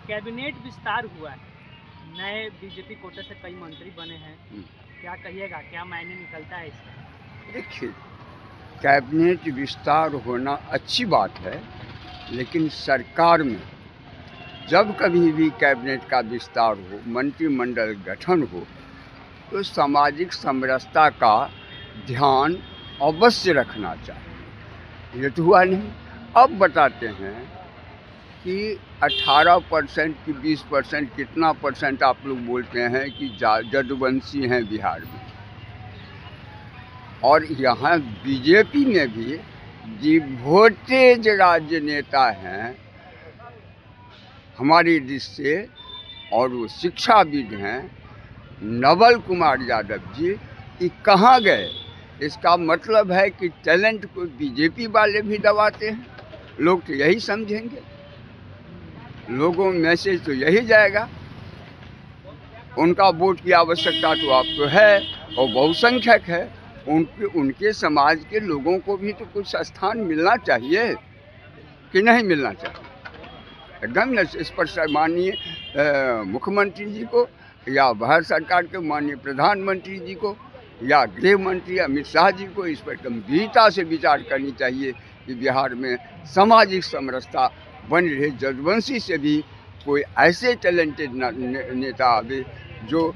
Cabinet विस्तार हुआ है, नए बीजेपी कोटे से कई मंत्री बने हैं, क्या कहिएगा, क्या मायने निकलता है इसका? देखिए, कैबिनेट विस्तार होना अच्छी बात है, लेकिन सरकार में जब कभी भी कैबिनेट का विस्तार हो, मंत्रिमंडल गठन हो, तो सामाजिक समरसता का ध्यान अवश्य रखना चाहिए। ये तो हुआ नहीं। अब बताते हैं कि 18% की 20% कितना परसेंट आप लोग बोलते हैं कि जदुवंशी हैं बिहार में, और यहाँ बीजेपी में भी डिवोटेड राजनेता हैं हमारी दृष्टि से, और वो शिक्षाविद हैं नवल कुमार यादव जी। कि कहाँ गए? इसका मतलब है कि टैलेंट को बीजेपी वाले भी दबाते हैं। लोग तो यही समझेंगे, लोगों में मैसेज तो यही जाएगा। उनका वोट की आवश्यकता तो आपको है और बहुसंख्यक है, उनके समाज के लोगों को भी तो कुछ स्थान मिलना चाहिए कि नहीं मिलना चाहिए? एकदम इस पर माननीय मुख्यमंत्री जी को या भारत सरकार के माननीय प्रधानमंत्री जी को या गृह मंत्री अमित शाह जी को इस पर गंभीरता से विचार करनी चाहिए कि बिहार में सामाजिक समरसता बनी रहे। जदुवंशी से भी कोई ऐसे टैलेंटेड नेता आवे जो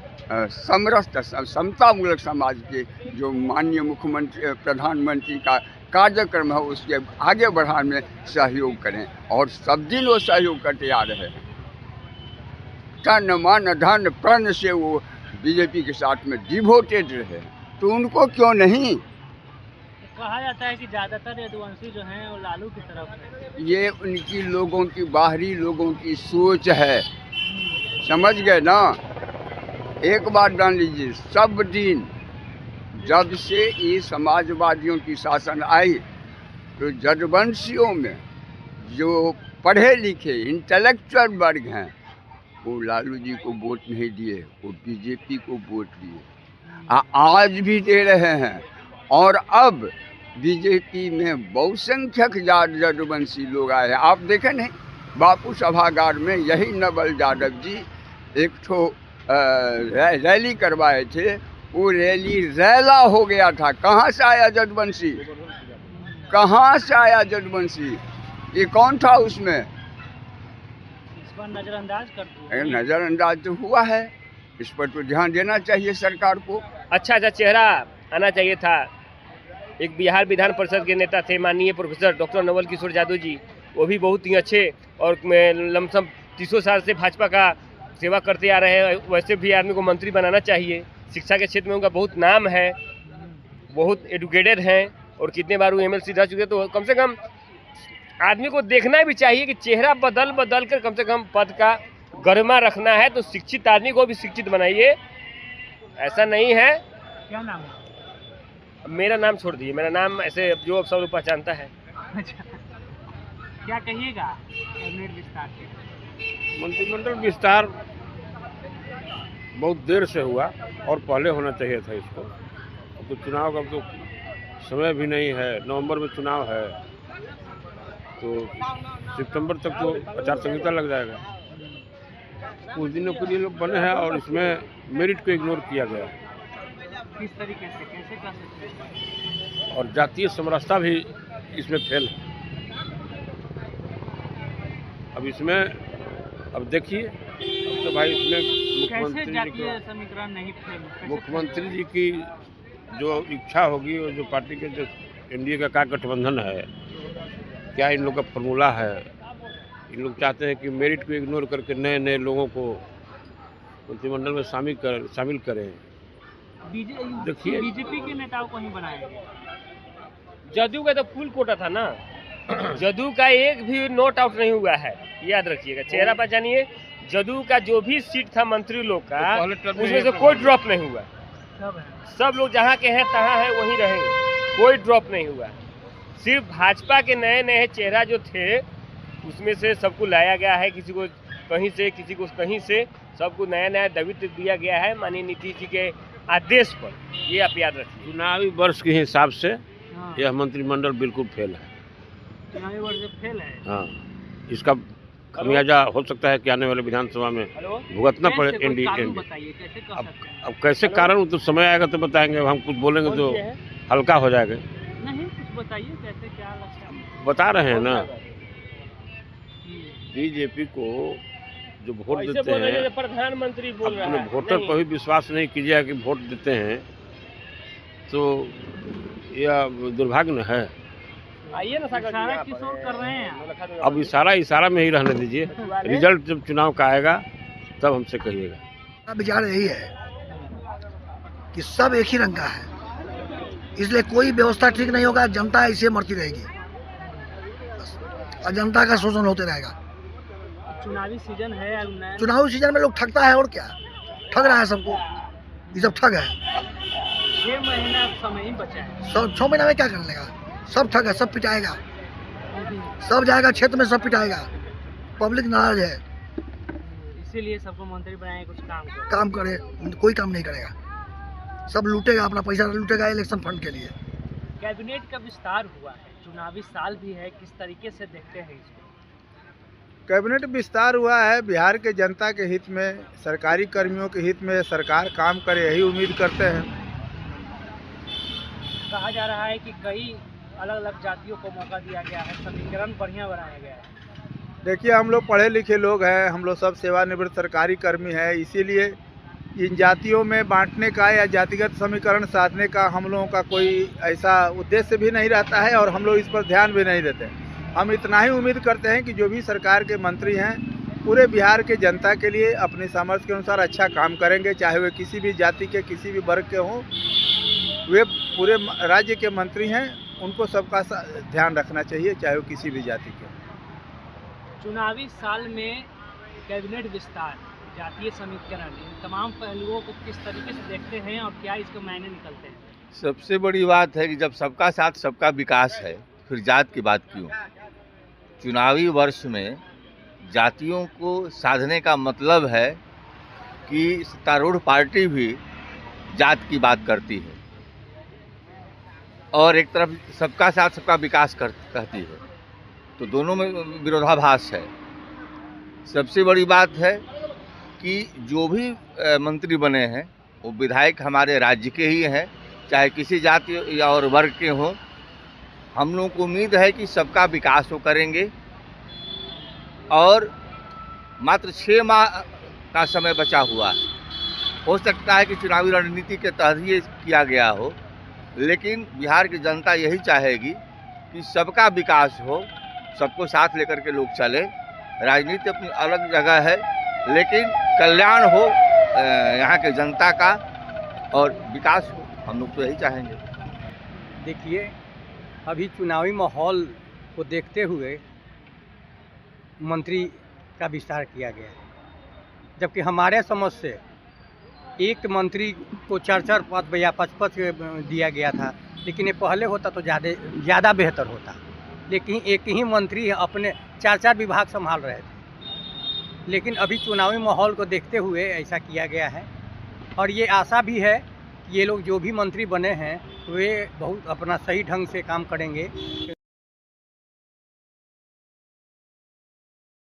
समतामूलक समाज के जो माननीय मुख्यमंत्री प्रधानमंत्री का कार्यक्रम है उसके आगे बढ़ाने में सहयोग करें, और सब दिन वो सहयोग करते आ रहे हैं। तन मन धन प्राण से वो बीजेपी के साथ में डिवोटेड रहे, तो उनको क्यों नहीं? कहा जाता है कि ज़्यादातर यदुवंशी जो हैं वो लालू की तरफ है। ये उनकी लोगों की बाहरी लोगों की सोच है, समझ गए ना? एक बात जान लीजिए, सब दिन जब से ये समाजवादियों की शासन आई तो जदुवंशियों में जो पढ़े लिखे इंटेलेक्चुअल वर्ग हैं वो लालू जी को वोट नहीं दिए, वो बीजेपी को वोट दिए, आज भी दे रहे हैं। और अब बीजेपी में बहुसंख्यक जदुवंशी लोग आए हैं। आप देखें नहीं, बापू सभागार में यही नवल यादव जी एक ठो रैली करवाए थे, वो रैली रैला हो गया था। कहाँ से आया जदुवंशी? कहाँ से आया जदुवंशी? ये कौन था उसमें? इस पर नजरअंदाज कर दिया। नजरअंदाज तो हुआ है, इस पर तो ध्यान देना चाहिए सरकार को। अच्छा चेहरा आना चाहिए था। एक बिहार विधान परिषद के नेता थे माननीय प्रोफेसर डॉक्टर नवल किशोर यादव जी, वो भी बहुत ही अच्छे और लमसम 30 साल से भाजपा का सेवा करते आ रहे हैं। वैसे भी आदमी को मंत्री बनाना चाहिए। शिक्षा के क्षेत्र में उनका बहुत नाम है, बहुत एडुकेटेड हैं, और कितने बार वो MLC रह चुके। तो कम से कम आदमी को देखना भी चाहिए कि चेहरा बदल कर कम से कम पद का गरिमा रखना है, तो शिक्षित आदमी को भी शिक्षित बनाइए। ऐसा नहीं है। क्या नाम है? मेरा नाम छोड़ दीजिए, मेरा नाम ऐसे जो अब सब लोग पहचानता है। अच्छा, क्या कहिएगा कैबिनेट विस्तार के? मंत्रिमंडल विस्तार बहुत देर से हुआ और पहले होना चाहिए था इसको। अब तो चुनाव का तो समय भी नहीं है, नवंबर में चुनाव है, तो सितंबर तक तो आचार संहिता लग जाएगा। कुछ दिनों के लिए लोग बने हैं और इसमें मेरिट को इग्नोर किया गया। किस तरीके से, कैसे कर सकते हैं? और जातीय समरसता भी इसमें फेल है। अब इसमें अब देखिए, अब तो भाई इसमें कैसे जातीय समीकरण नहीं फेल? मुख्यमंत्री जी की जो इच्छा होगी और जो पार्टी के जो NDA का गठबंधन है, क्या इन लोग का फॉर्मूला है? इन लोग चाहते हैं कि मेरिट को इग्नोर करके नए नए लोगों को मंत्रिमंडल में शामिल करें। देखिए बीजेपी के नेताओं को नहीं बनाएंगे। जदयू का तो फुल कोटा था ना। जदयू का एक भी नोट आउट नहीं हुआ है, याद रखिएगा। चेहरा पहचानिए, जदयू का जो भी सीट था मंत्री लोग का, उसमें से कोई ड्रॉप नहीं हुआ। सब लोग जहाँ के हैं तहाँ हैं, वहीं रहेंगे, कोई ड्रॉप नहीं हुआ। सिर्फ भाजपा के नए नए चेहरा जो थे उसमें से सबको लाया गया है, किसी को कहीं से, किसी को कहीं से, सबको नया नया दायित्व दिया गया है माननीय नीतीश जी के आदेश पर। ये आप याद रखिए। चुनावी वर्ष के हिसाब से यह मंत्रिमंडल बिल्कुल फेल है। चुनावी वर्ष फेल है। हाँ, इसका खमियाजा हो सकता है कि आने वाले विधानसभा में भुगतना पड़े कैसे कोई एनडीए। कारण बताइए, कैसे कह सकते हैं? अब कैसे कारण, वो तो समय आएगा तो बताएंगे। हम कुछ बोलेंगे तो हल्का हो जाएगा। नहीं, कुछ बताइए कैसे, क्या लगता है? बता रहे हैं ना, हम्म, बीजेपी को जो वोट ऐसे देते बोल रहे हैं हैं, प्रधानमंत्री बोल रहा अपने है। वोटर नहीं। पर भी विश्वास नहीं कीजिएगा कि वोट देते हैं, तो यह दुर्भाग्य न है। आइए ना सागर जी, इशारा यहाँ किस पर। ओर कर रहे हैं आप? अब इशारा में ही रहने दीजिए। रिजल्ट जब चुनाव का आएगा तब हमसे कहिएगा। मेरा विचार यही है कि सब एक ही रंग का है, इसलिए कोई व्यवस्था ठीक नहीं होगा, जनता ऐसे मरती रहेगी बस, और जनता का शोषण होते रहेगा। चुनावी सीजन है, अब नया चुनावी सीजन में लोग ठगता है, और क्या ठग रहा है सबको, ये सब ठग है। 6 महीना समय ही बचा है। 6 महीना में क्या कर लेगा, सब ठग है, सब पिटाएगा, सब जाएगा क्षेत्र में, सब पिटाएगा, पब्लिक नाराज है। इसीलिए सबको मंत्री बनाए, कुछ काम करे, कोई काम नहीं करेगा, सब लूटेगा, अपना पैसा लूटेगा इलेक्शन फंड के लिए। कैबिनेट का विस्तार हुआ है, चुनावी साल भी है, किस तरीके से देखते हैं इसको? कैबिनेट विस्तार हुआ है, बिहार के जनता के हित में, सरकारी कर्मियों के हित में सरकार काम करे, यही उम्मीद करते हैं। कहा जा रहा है कि कई अलग अलग जातियों को मौका दिया गया है, समीकरण बढ़िया बनाया गया है। देखिए, हम लोग पढ़े लिखे लोग हैं, हम लोग सब सेवानिवृत्त सरकारी कर्मी हैं, इसीलिए इन जातियों में बांटने का या जातिगत समीकरण साधने का हम लोगों का कोई ऐसा उद्देश्य भी नहीं रहता है, और हम लोग इस पर ध्यान भी नहीं देते। हम इतना ही उम्मीद करते हैं कि जो भी सरकार के मंत्री हैं पूरे बिहार के जनता के लिए अपने सामर्थ्य के अनुसार अच्छा काम करेंगे, चाहे वे किसी भी जाति के, किसी भी वर्ग के हों। वे पूरे राज्य के मंत्री हैं, उनको सबका ध्यान रखना चाहिए, चाहे वो किसी भी जाति के। चुनावी साल में कैबिनेट विस्तार, जातीय समीकरण, इन तमाम पहलुओं को किस तरीके से देखते हैं और क्या इसके मायने निकलते हैं? सबसे बड़ी बात है कि जब सबका साथ सबका विकास है, फिर जात की बात क्यों? चुनावी वर्ष में जातियों को साधने का मतलब है कि सत्तारूढ़ पार्टी भी जात की बात करती है, और एक तरफ सबका साथ सबका विकास कहती है, तो दोनों में विरोधाभास है। सबसे बड़ी बात है कि जो भी मंत्री बने हैं वो विधायक हमारे राज्य के ही हैं, चाहे किसी जाति या और वर्ग के हों। हम लोगों को उम्मीद है कि सबका विकास वो करेंगे, और मात्र 6 माह का समय बचा हुआ है। हो सकता है कि चुनावी रणनीति के तहत ये किया गया हो, लेकिन बिहार की जनता यही चाहेगी कि सबका विकास हो, सबको साथ लेकर के लोग चले। राजनीति अपनी अलग जगह है, लेकिन कल्याण हो यहाँ के जनता का और विकास हो, हम लोग तो यही चाहेंगे। देखिए, अभी चुनावी माहौल को देखते हुए मंत्री का विस्तार किया गया है, जबकि हमारे समझ से एक मंत्री को 4-4 पद या 5 दिया गया था, लेकिन ये पहले होता तो ज़्यादा बेहतर होता। लेकिन एक ही मंत्री अपने 4-4 विभाग संभाल रहे थे, लेकिन अभी चुनावी माहौल को देखते हुए ऐसा किया गया है, और ये आशा भी है कि ये लोग जो भी मंत्री बने हैं वे बहुत अपना सही ढंग से काम करेंगे।